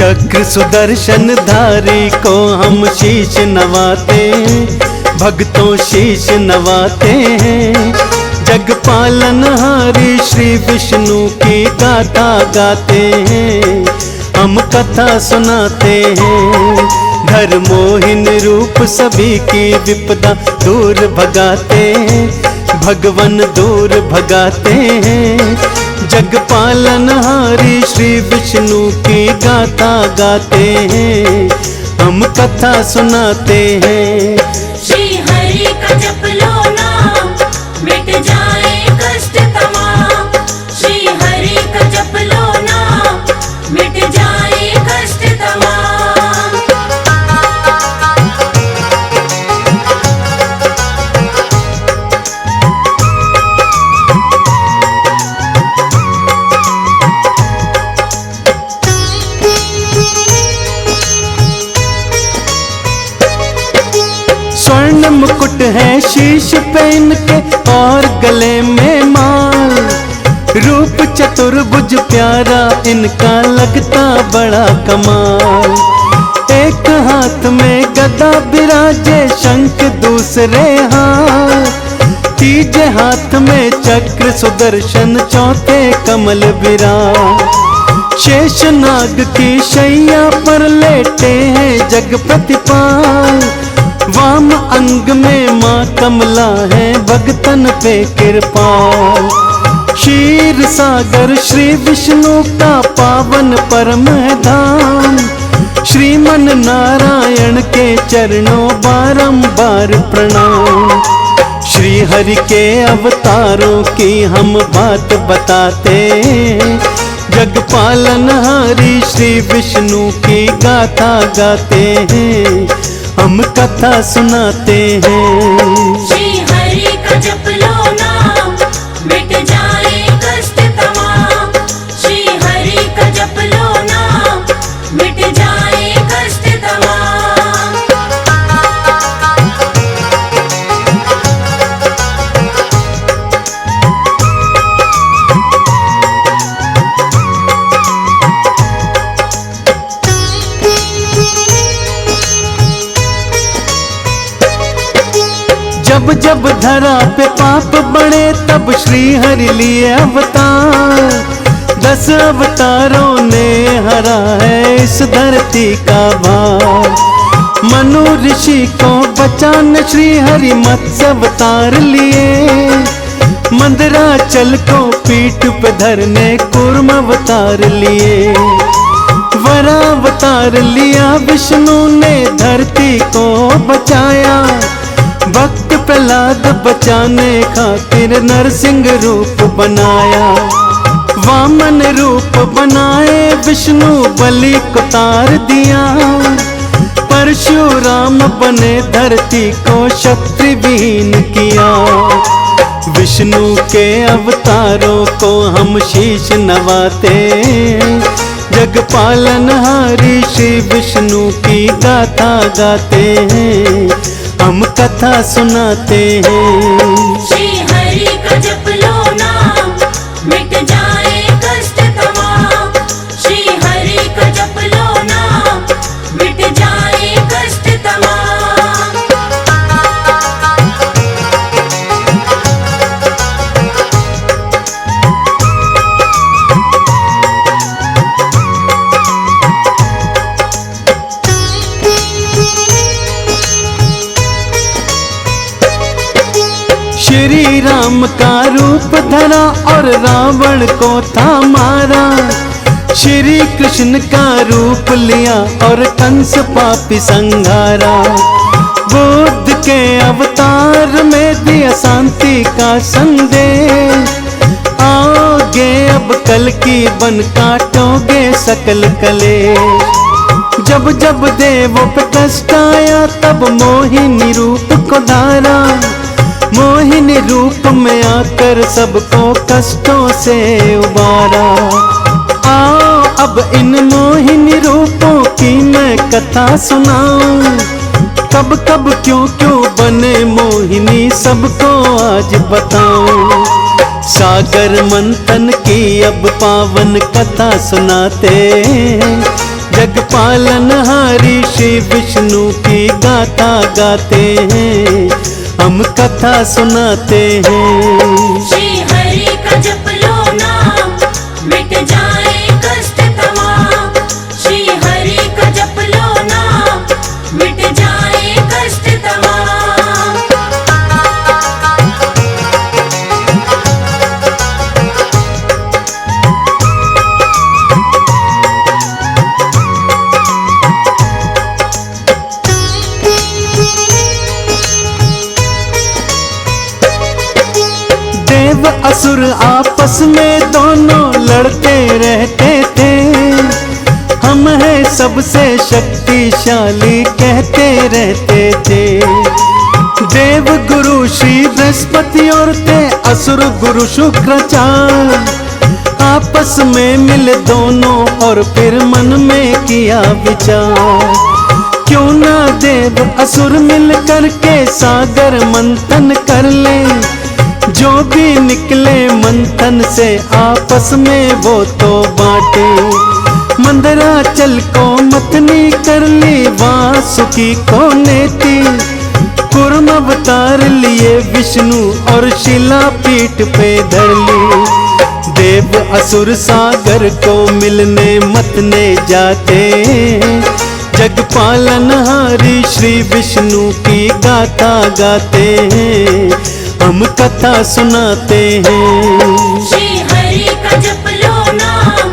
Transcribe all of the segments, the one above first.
चक्र सुदर्शन धारी को हम शीश नवाते, भक्तों शीश नवाते हैं। जग पालनहारी श्री विष्णु की गाथा गाते हैं, हम कथा सुनाते हैं। धर्मोहीन रूप सभी की विपदा दूर भगाते हैं, भगवन दूर भगाते हैं। जग पालनहारी श्री विष्णु की गाथा गाते हैं, हम कथा सुनाते हैं। श्री हरि का जप लो नाम, मिट जाए कष्ट तमाम। श्री हरि का जप लो नाम, मिट जाए कष्ट तमाम। स्वर्ण मुकुट है शीश पे इनके और गले में माल। रूप चतुर्भुज प्यारा इनका लगता बड़ा कमाल। एक हाथ में गदा बिराजे शंख दूसरे हाथ, तीजे हाथ में चक्र सुदर्शन चौथे कमल विराज। शेष नाग की शैया पर लेटे हैं जग प्रतिपाल। वाम अंग में माँ कमला है भगतन पे कृपाल। क्षीर सागर श्री विष्णु का पावन परम धाम। श्रीमन नारायण के चरणों बारंबार प्रणाम। श्री हरि के अवतारों की हम बात बताते, जग पालनहारी श्री विष्णु की गाथा गाते हैं, हम कथा सुनाते हैं। श्री हरि का जप लो नाम, मिट जाए कष्ट तमाम। श्री हरि का जप लो नाम, मिट जाए कष्ट तमाम। जब जब धरा पे पाप बढ़े तब श्री हरि लिए अवतार। 10 अवतारों ने हरा है इस धरती का भार। मनु ऋषि को बचाने श्री हरि मत्स्य अवतार लिए। मंदराचल को पीठ पे धरने कूर्म अवतार लिए। वरावतार लिया विष्णु ने धरती को बचाया। भक्त प्रहलाद बचाने खातिर नरसिंह रूप बनाया। वामन रूप बनाए विष्णु बलि को तार दिया। परशुराम बने धरती को क्षत्रि विहीन किया। विष्णु के अवतारों को हम शीश नवाते, जग पालनहारी श्री विष्णु की गाथा गाते हैं, हम कथा सुनाते हैं। श्री हरि का जप लो नाम, मिट जाए कष्ट तमाम। श्री हरि का जप लो नाम, मिट जाए कष्ट तमाम। श्री राम का रूप धरा और रावण को था मारा। श्री कृष्ण का रूप लिया और कंस पापी संघारा। बुद्ध के अवतार में दिया शांति का संदेश। आओगे अब कल की बन काटोगे सकल कलेश। जब जब देवों पे कष्ट आया तब मोहिनी रूप को धारा। मोहिनी रूप में आकर सबको कष्टों से उबारा। आओ अब इन मोहिनी रूपों की मैं कथा सुनाऊं। कब कब क्यों क्यों बने मोहिनी सबको आज बताऊं। सागर मंथन की अब पावन कथा सुनाते, जग विष्णु की गाथा गाते हैं, हम कथा सुनाते हैं। श्री हरि का जप लो नाम, मिट जाए कष्ट तमाम। श्री हरि का जप लो नाम, मिट जाए कष्ट तमाम। देव असुर आपस में दोनों लड़ते रहते थे, हम हैं सबसे शक्तिशाली कहते रहते थे। देव गुरु श्री बृहस्पति और थे असुर गुरु शुक्राचार्य, आपस में मिले दोनों और फिर मन में किया विचार, क्यों ना देव असुर मिल करके सागर मंथन कर ले, जो भी निकले मंथन से आपस में वो तो बांटे। मंदराचल को मथनी कर ली वासुकी को नेति, कुर्म अवतार लिए विष्णु और शिला पीठ पे धर ली। देव असुर सागर को मिलने मतने जाते, जग पालनहारी श्री विष्णु की गाथा गाते हैं, हम कथा सुनाते हैं। श्री हरि का जप लो नाम,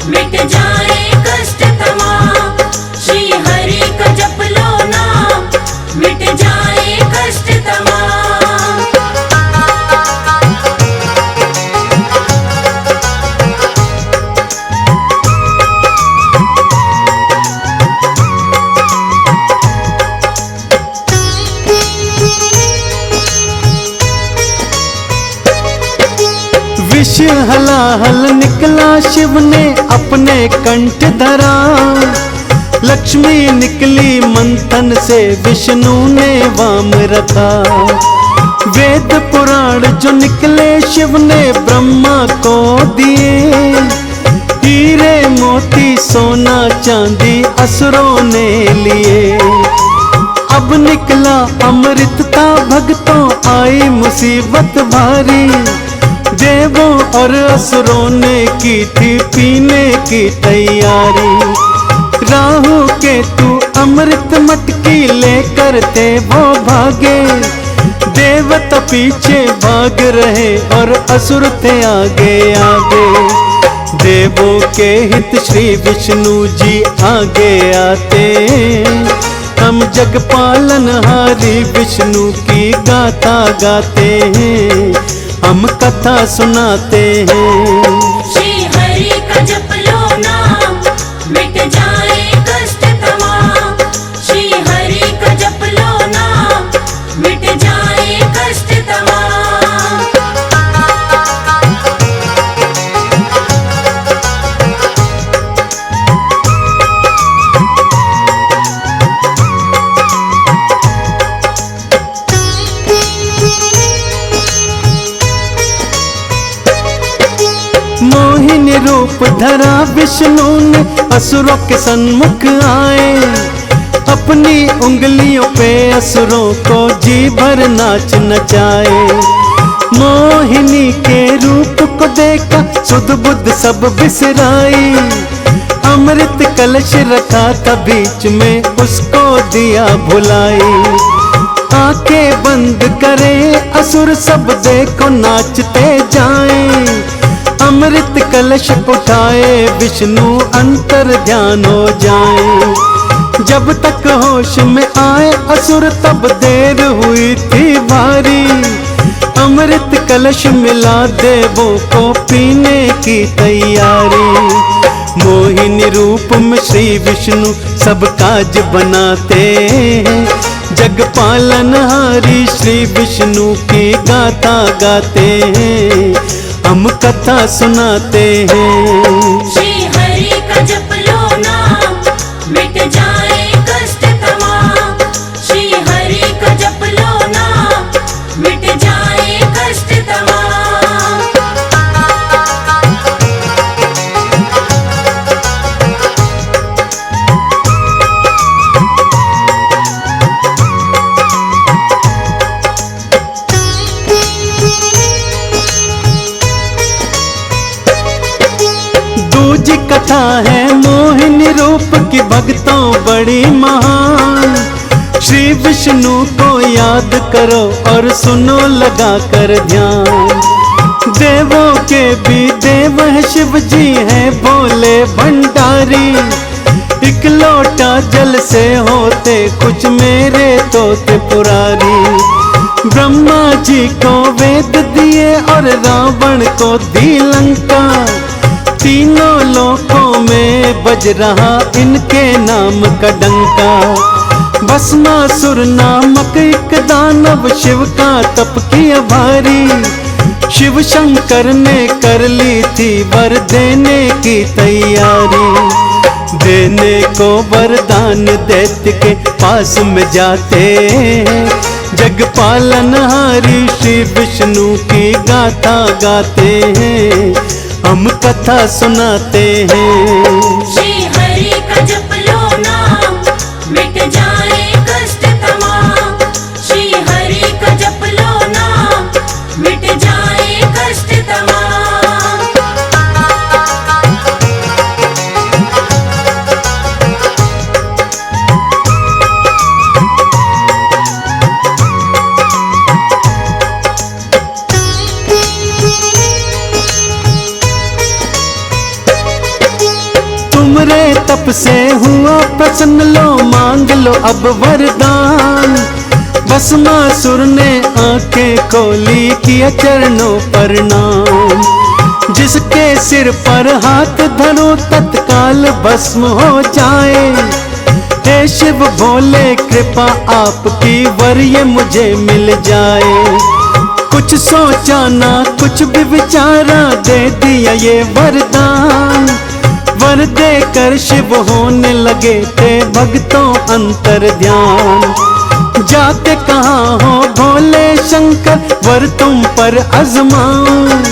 मिट जाए कष्ट तमाम। श्री हरि का जप लो नाम, मिट जाए कष्ट तमाम। विष हलाहल निकला शिव ने अपने कंठ धरा, लक्ष्मी निकली मंथन से विष्णु ने वाम रखा। वेद पुराण जो निकले शिव ने ब्रह्मा को दिए, हीरे मोती सोना चांदी असुरों ने लिए। अब निकला अमृतता भक्तों आई मुसीबत भारी, देवों और असुरों ने की थी पीने की तैयारी। राहु केतु अमृत मटकी लेकर थे वो भागे, देवता पीछे भाग रहे और असुर थे आगे आगे। देवों के हित श्री विष्णु जी आगे आते, हम जग पालनहारी विष्णु की गाथा गाते हैं, हम कथा सुनाते हैं। श्री हरि का जप लो नाम, मिट जाए कष्ट तमाम। श्री हरि का जप लो नाम, मिट जाए कष्ट तमाम। मोहिनी रूप धरा विष्णु ने असुरों के सन्मुख आए, अपनी उंगलियों पे असुरों को जी भर नाच नचाए। मोहिनी के रूप को देखा सुध बुद्ध सब बिसराई, अमृत कलश रखा था बीच में उसको दिया भुलाई। आंखें बंद करे असुर सब देखो नाचते जाएं, अमृत कलश उठाए विष्णु अंतर ध्यान हो जाए। जब तक होश में आए असुर तब देर हुई थी भारी, अमृत कलश मिला देवों को पीने की तैयारी। मोहिनी रूप में श्री विष्णु सब काज बनाते हैं, जग पालनहारी श्री विष्णु की गाथा गाते हैं, हम कथा सुनाते हैं। श्री हरि का जप लो नाम, मिट जाए कष्ट तमाम। श्री हरि का जप लो नाम, मिट जाए कष्ट तमाम। लीला है मोहिनी रूप की भक्तों बड़ी महान। श्री विष्णु को याद करो और सुनो लगा कर ध्यान। देवों के भी देव है शिव जी है भोले भंडारी। एक लोटा जल से होते कुछ मेरे तोते पुरारी। ब्रह्मा जी को वेद दिए और रावण को दी लंका। तीनों लोकों में बज रहा इनके नाम का डंका। भस्मासुर नामक एक दानव शिव का तप किया भारी। शिव शंकर ने कर ली थी वर देने की तैयारी। देने को वरदान दैत्य के पास में जाते। जग पालनहारी श्री विष्णु की गाथा गाते हैं, हम कथा सुनाते हैं। श्री हरि का जप लो नाम, मिट जाए कष्ट तमाम। श्री हरि का जप लो नाम, मिट जाए कष्ट तमाम। तुमरे तप से हुआ प्रसन्न लो मांग लो अब वरदान। भस्मासुर ने आंखें खोली किया चरणों पर नाम। जिसके सिर पर हाथ धरो तत्काल भस्म हो जाए। हे शिव भोले कृपा आपकी वर ये मुझे मिल जाए। कुछ सोचा ना कुछ भी विचारा दे दिया ये वरदान। वर देकर शिव होने लगे थे भक्तों अंतर ध्यान। जाते कहाँ हो भोले शंकर वर तुम पर आजमाऊं।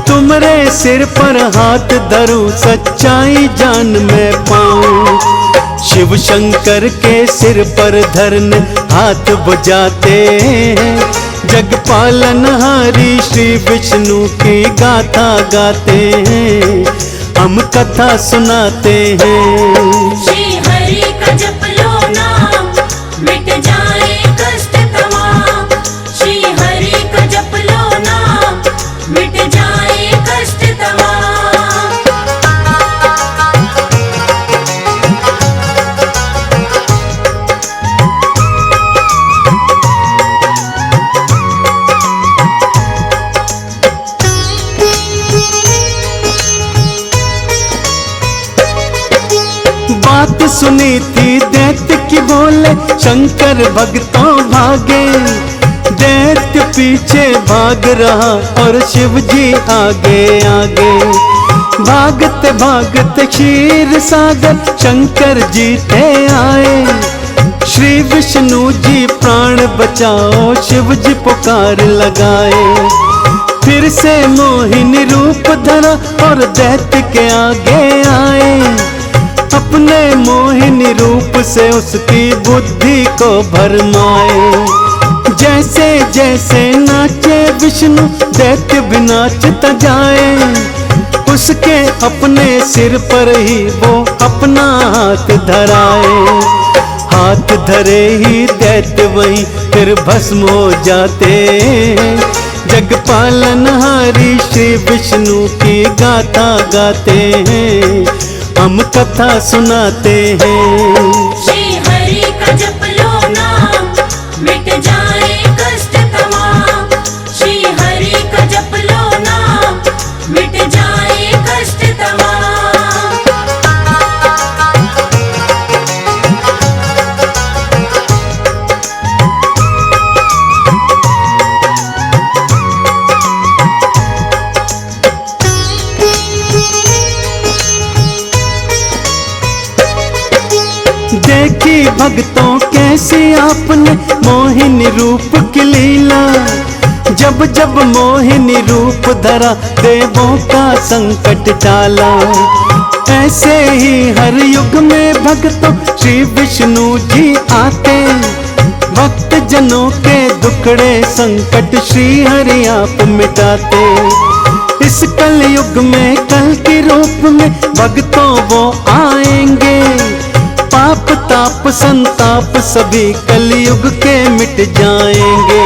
तुमरे सिर पर हाथ धरूं सच्चाई जान में पाऊं। शिव शंकर के सिर पर धरने हाथ बुझाते हैं। जग पालनहारी श्री विष्णु की गाथा गाते हैं, हम कथा सुनाते हैं। श्री हरि का जप लो नाम, मिट जाए कष्ट तमाम। श्री हरि का जप लो नाम, मिट जाए कष्ट तमाम। बात सुनी थी दैत्य की बोले शंकर भक्तों भागे। दैत्य पीछे भाग रहा और शिव जी आगे आगे। भागते भागते क्षीर सागर शंकर जी थे आए। श्री विष्णु जी प्राण बचाओ शिव जी पुकार लगाए। फिर से मोहिनी रूप धरा और दैत्य के आगे आए। अपने मोहिनी रूप से उसकी बुद्धि को भरमाए। जैसे जैसे नाचे विष्णु दैत्य भी नाचता जाए। उसके अपने सिर पर ही वो अपना हाथ धराए। हाथ धरे ही दैत्य वहीं फिर भस्म हो जाते। जग पालनहारी श्री विष्णु की गाथा गाते हैं, हम कथा सुनाते हैं। श्री हरि का जप लो नाम, मिट जाए कष्ट तमाम। श्री हरि का जप लो नाम, मिट जाए कष्ट तमाम। देखी भक्तों कैसी आपने मोहिनी रूप की लीला। जब जब मोहिनी रूप धरा देवों का संकट टाला। ऐसे ही हर युग में भक्तों श्री विष्णु जी आते। भक्त जनों के दुखड़े संकट श्री हरि आप मिटाते। इस कलयुग में कल के रूप में भक्तों वो आएंगे। पाप ताप संताप सभी कलयुग के मिट जाएंगे।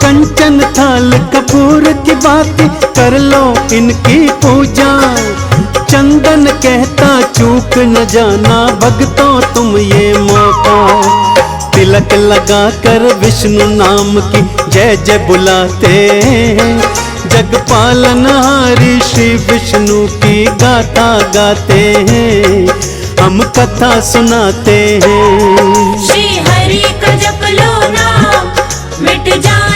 कंचन थाल कपूर की बात कर लो इनकी पूजा। चंदन कहता चूक न जाना भक्तों तुम ये मौका। तिलक लगा कर विष्णु नाम की जय जय बुलाते हैं। जग पालनहारी श्री विष्णु की गाथा गाते हैं। हम कथा सुनाते हैं। श्री हरि का जप लो नाम मिट जाए